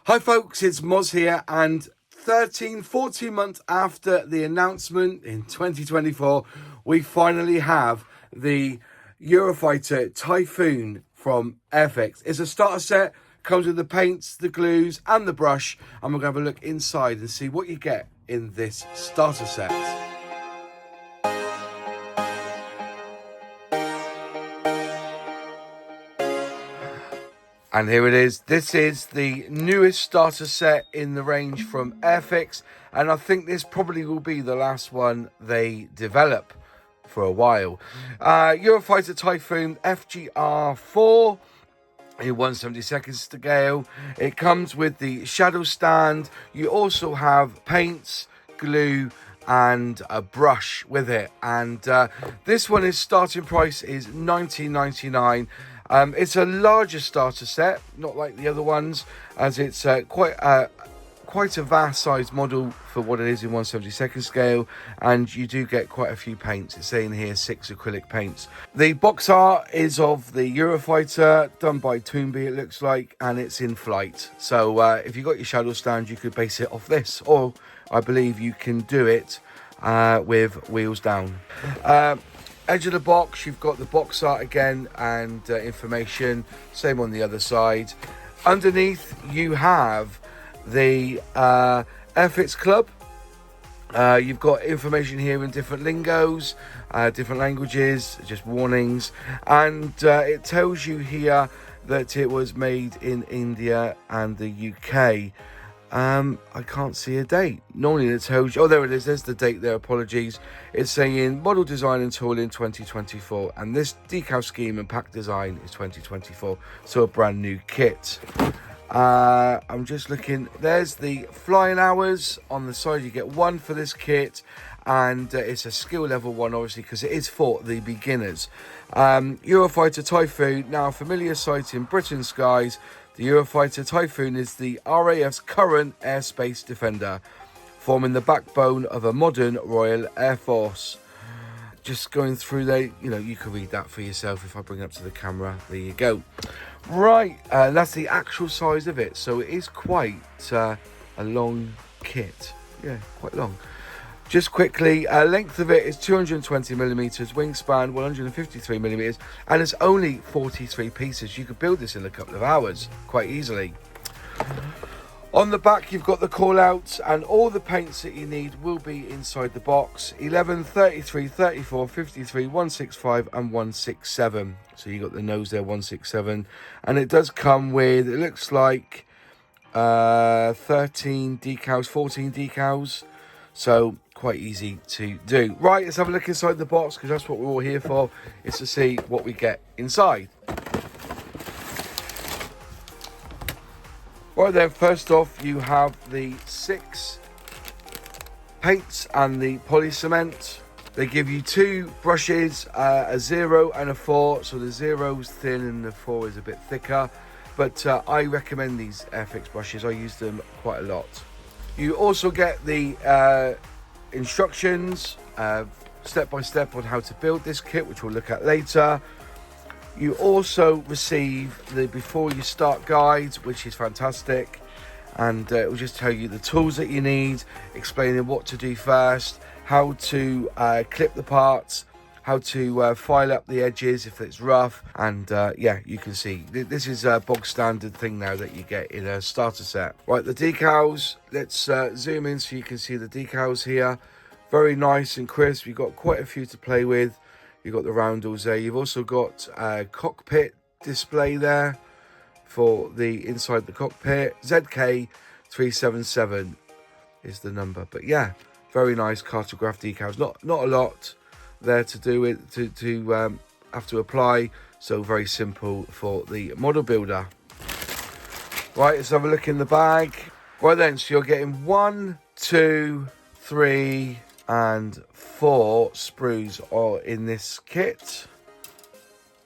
Hi folks, it's Moz here, and 14 months after the announcement in 2024, we finally have the Eurofighter Typhoon from Airfix. It's a starter set, comes with the paints, the glues and the brush, and we're going to have a look inside and see what you get in this starter set. And here it is. This is the newest starter set in the range from Airfix, and I think this probably will be the last one they develop for a while. Eurofighter Typhoon FGR4 in 1/72 scale. It comes with the shadow stand. You also have paints, glue and a brush with it, and this one is starting price is $19.99. It's a larger starter set, not like the other ones, as it's quite a vast sized model for what it is in 1/72 scale, and you do get quite a few paints. It's saying here 6 acrylic paints. The box art is of the Eurofighter, done by Toonby it looks like, and it's in flight. So if you got your shadow stand, you could base it off this, or I believe you can do it with wheels down. Edge of the box, you've got the box art again and information, same on the other side. Underneath you have the Airfix Club. You've got information here in different lingos, different languages, just warnings, and it tells you here that it was made in India and the UK. I can't see a date. Normally it tells you, oh there it is, there's the date there, apologies. It's saying model design and tooling 2024, and this decal scheme and pack design is 2024, so a brand new kit. I'm just looking, there's the flying hours on the side. You get 1 for this kit, and it's a skill level 1 obviously because it is for the beginners. Eurofighter Typhoon, now a familiar sight in Britain's skies. The Eurofighter Typhoon is the RAF's current airspace defender, forming the backbone of a modern Royal Air Force. Just going through there, you can read that for yourself. If I bring it up to the camera, there you go. Right, that's the actual size of it. So it is quite a long kit. Yeah, quite long. Just quickly, length of it is 220 millimeters, wingspan 153 millimeters, and it's only 43 pieces. You could build this in a couple of hours quite easily. On the back, you've got the call outs, and all the paints that you need will be inside the box: 11, 33, 34, 53, 165 and 167. So you got the nose there, 167, and it does come with, it looks like 13 decals, 14 decals. So quite easy to do. Right, let's have a look inside the box, because that's what we're all here for, is to see what we get inside. Right then, first off you have the 6 paints and the poly cement. They give you 2 brushes, a 0 and a 4, so the 0's thin and the 4 is a bit thicker, but I recommend these Airfix brushes. I use them quite a lot. You also get the instructions step by step on how to build this kit, which we'll look at later. You also receive the before you start guides, which is fantastic, and it will just tell you the tools that you need, explaining what to do first, how to clip the parts, how to file up the edges if it's rough, and yeah, you can see this is a bog standard thing now that you get in a starter set. Right, the decals, let's zoom in so you can see the decals here. Very nice and crisp. You've got quite a few to play with. You've got the roundels there. You've also got a cockpit display there for the inside the cockpit. ZK377 is the number, but yeah, very nice cartograph decals. Not a lot there to do it to have to apply, so very simple for the model builder. Right, let's have a look in the bag. Right then, so you're getting 1, 2, 3 and 4 sprues are in this kit,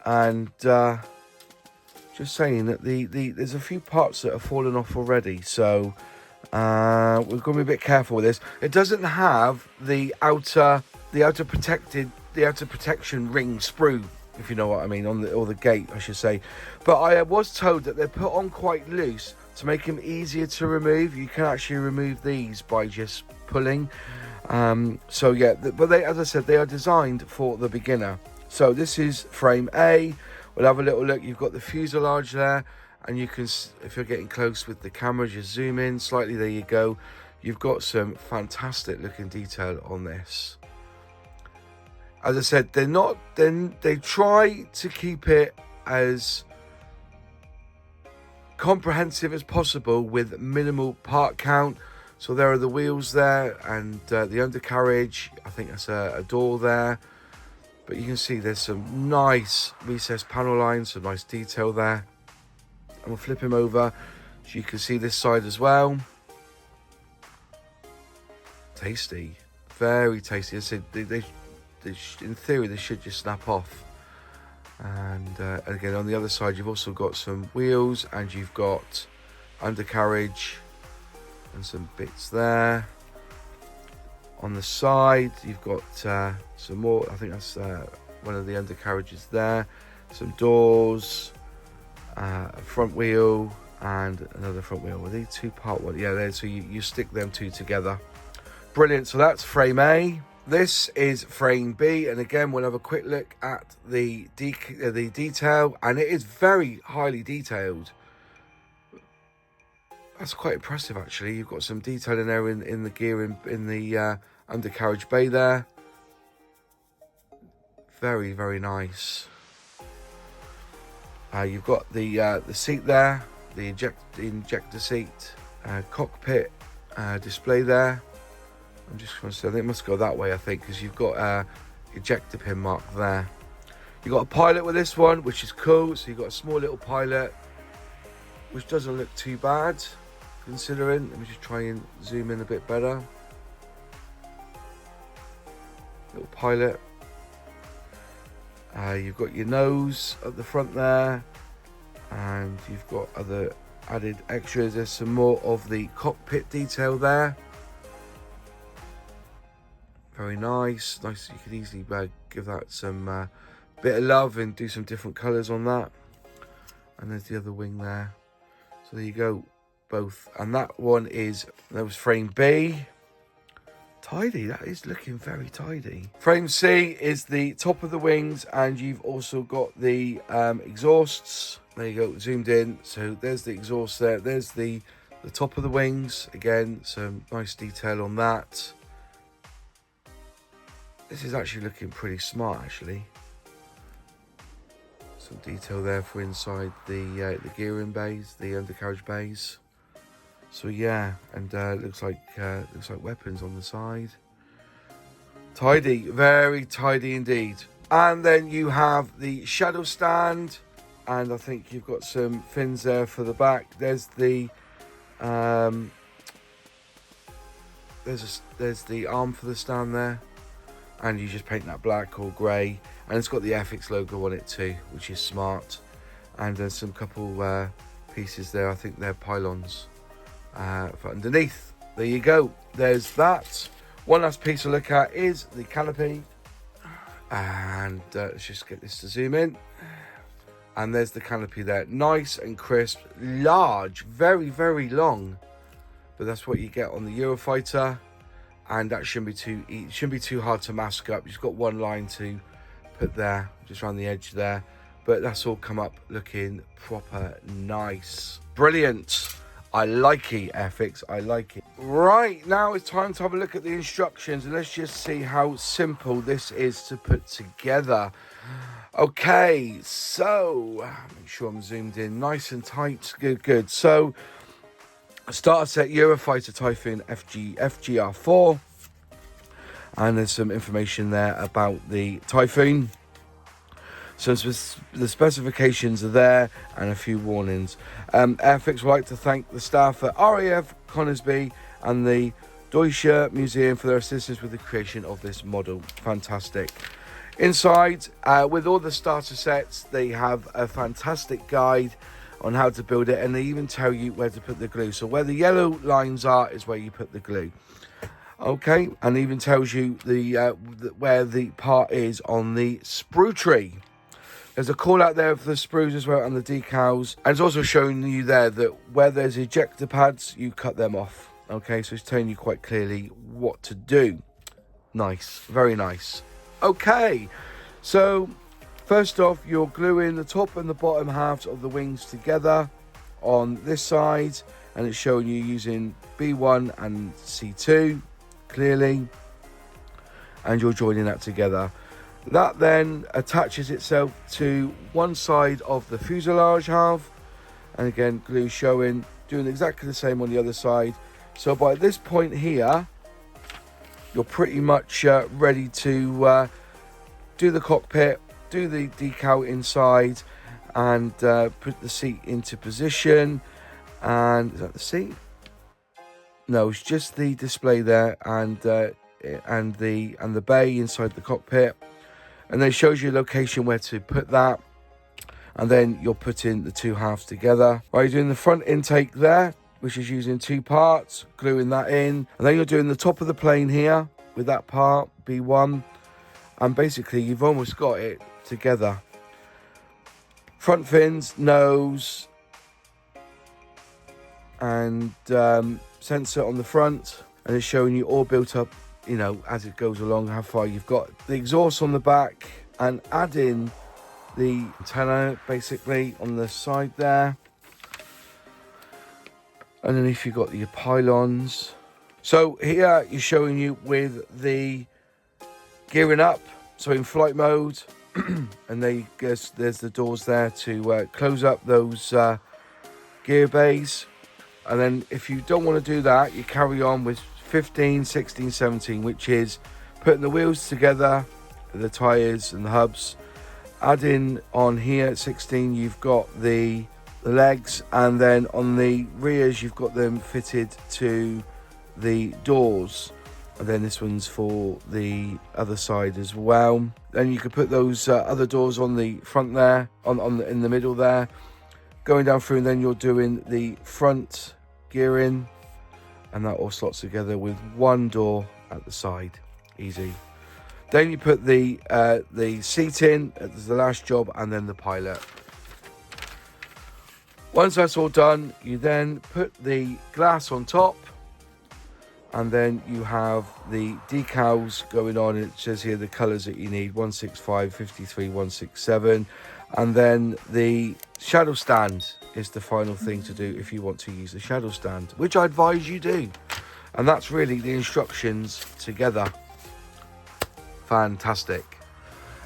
and just saying that there's a few parts that have fallen off already, so we're going to be a bit careful with this. It doesn't have the outer protection ring sprue, if you know what I mean, on the gate, I should say. But I was told that they're put on quite loose To make them easier to remove, you can actually remove these by just pulling. So yeah, but they, as I said, they are designed for the beginner. So this is frame A. We'll have a little look. You've got the fuselage there, and you can, if you're getting close with the camera, just zoom in slightly. There you go. You've got some fantastic looking detail on this. As I said, they try to keep it as comprehensive as possible with minimal part count. So there are the wheels there, and the undercarriage. I think that's a door there. But you can see there's some nice recessed panel lines, some nice detail there. And we'll flip him over so you can see this side as well. Tasty, very tasty. I said they in theory they should just snap off. And again, on the other side, you've also got some wheels, and you've got undercarriage and some bits there. On the side, you've got some more. I think that's one of the undercarriages there. Some doors, a front wheel, and another front wheel. Were they two-part one? Yeah, there. So you stick them two together. Brilliant. So that's frame A. This is frame B, and again, we'll have a quick look at the detail, and it is very highly detailed. That's quite impressive, actually. You've got some detail in there in the gear in the undercarriage bay there. Very, very nice. You've got the seat there, the injector seat, cockpit display there. I'm just going to say, I think it must go that way, I think, because you've got a ejector pin mark there. You've got a pilot with this one, which is cool. So you've got a small little pilot, which doesn't look too bad, considering. Let me just try and zoom in a bit better. Little pilot. You've got your nose at the front there, and you've got other added extras. There's some more of the cockpit detail there. Very nice. Nice. You could easily give that some bit of love and do some different colours on that. And there's the other wing there. So there you go, both. And that one that was frame B. Tidy. That is looking very tidy. Frame C is the top of the wings, and you've also got the exhausts. There you go, zoomed in. So there's the exhaust there. There's the top of the wings. Again, some nice detail on that. This is actually looking pretty smart, actually. Some detail there for inside the gearing bays, the undercarriage bays. So yeah, and looks like weapons on the side. Tidy, very tidy indeed. And then you have the shadow stand, and I think you've got some fins there for the back. There's the there's the arm for the stand there. And you just paint that black or grey, and it's got the Airfix logo on it too, which is smart. And there's some couple pieces there. I think they're pylons for underneath. There you go. There's that. One last piece to look at is the canopy, and let's just get this to zoom in. And there's the canopy there, nice and crisp, large, very, very long. But that's what you get on the Eurofighter. And that shouldn't be too hard to mask up. You've got one line to put there, just around the edge there. But that's all come up looking proper nice. Brilliant. I like it, Airfix. I like it. Right, now it's time to have a look at the instructions. And let's just see how simple this is to put together. Okay, so make sure I'm zoomed in nice and tight. Good, good. So, starter set Eurofighter Typhoon FGR4, and there's some information there about the Typhoon. So the specifications are there, and a few warnings. Airfix would like to thank the staff at RAF Coningsby and the Deutsche Museum for their assistance with the creation of this model. Fantastic. Inside, with all the starter sets, they have a fantastic guide on how to build it, and they even tell you where to put the glue. So where the yellow lines are is where you put the glue. Okay, and even tells you where the part is on the sprue tree. There's a call out there for the sprues as well and the decals. And it's also showing you there that where there's ejector pads, you cut them off. Okay, so it's telling you quite clearly what to do. Nice, very nice. Okay, so first off, you're gluing the top and the bottom halves of the wings together on this side. And it's showing you using B1 and C2 clearly. And you're joining that together. That then attaches itself to one side of the fuselage half, and again glue showing, doing exactly the same on the other side. So by this point here, you're pretty much ready to do the cockpit, do the decal inside, and put the seat into position. And is that the seat? No, it's just the display there, and the bay inside the cockpit. And then it shows you a location where to put that. And then you're putting the two halves together. Right, you're doing the front intake there, which is using two parts, gluing that in. And then you're doing the top of the plane here with that part, B1. And basically, you've almost got it together. Front fins, nose, and sensor on the front. And it's showing you all built up, you know, as it goes along, how far you've got. The exhaust on the back, and add in the antenna basically on the side there. Underneath you've got your pylons. So here you're showing you with the gearing up, so in flight mode. And there's the doors there to close up those gear bays. And then if you don't want to do that, you carry on with 15, 16, 17, which is putting the wheels together, the tyres and the hubs. Adding on here at 16, you've got the legs, and then on the rears, you've got them fitted to the doors. And then this one's for the other side as well. Then you could put those other doors on the front there, in the middle there, going down through, and then you're doing the front gearing. And that all slots together with one door at the side. Easy. Then you put the seat in as the last job, and then the pilot. Once that's all done, you then put the glass on top, and then you have the decals going on. It says here the colours that you need: 165, 53, 167. And then the shadow stand is the final thing to do if you want to use the shadow stand, which I advise you do. And that's really the instructions together. Fantastic.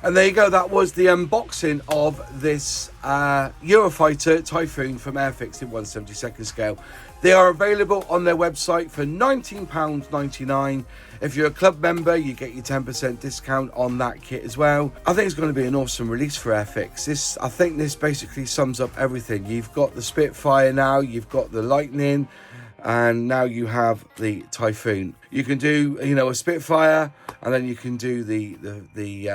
And there you go, that was the unboxing of this Eurofighter Typhoon from Airfix in 1/72 scale. They are available on their website for £19.99. If you're a club member, you get your 10% discount on that kit as well. I think it's going to be an awesome release for Airfix. I think this basically sums up everything. You've got the Spitfire now, you've got the Lightning, and now you have the Typhoon. You can do, you know, a Spitfire, and then you can do the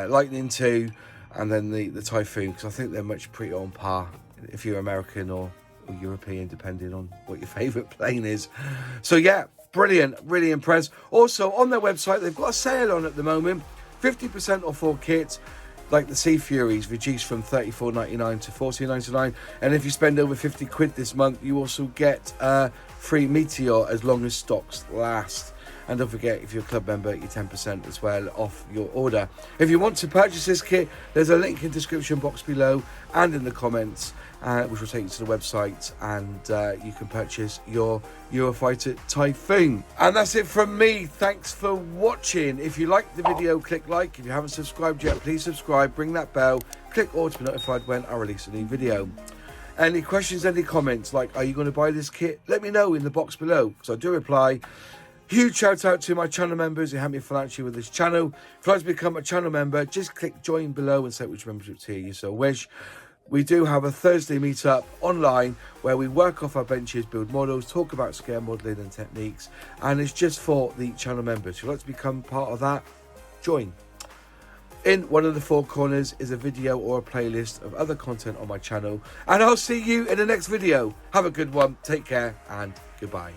Lightning 2, and then the Typhoon, because I think they're much pretty on par if you're American or European, depending on what your favourite plane is. So yeah, brilliant, really impressed. Also on their website, they've got a sale on at the moment, 50% off all kits. Like the Sea Furies, reduced from $34.99 to $14.99. And if you spend over 50 quid this month, you also get free Meteor as long as stocks last. And don't forget, if you're a club member, you're 10% as well off your order. If you want to purchase this kit, there's a link in the description box below and in the comments, which will take you to the website, and you can purchase your Eurofighter Typhoon. And that's it from me. Thanks for watching. If you liked the video, click like. If you haven't subscribed yet, please subscribe, ring that bell, click all to be notified when I release a new video. Any questions, any comments, like, are you going to buy this kit? Let me know in the box below, because I do reply. Huge shout out to my channel members who help me financially with this channel. If you'd like to become a channel member, just click join below and select which membership tier you so wish. We do have a Thursday meetup online where we work off our benches, build models, talk about scale modelling and techniques, and it's just for the channel members. If you'd like to become part of that, join. In one of the four corners is a video or a playlist of other content on my channel, and I'll see you in the next video. Have a good one, take care, and goodbye.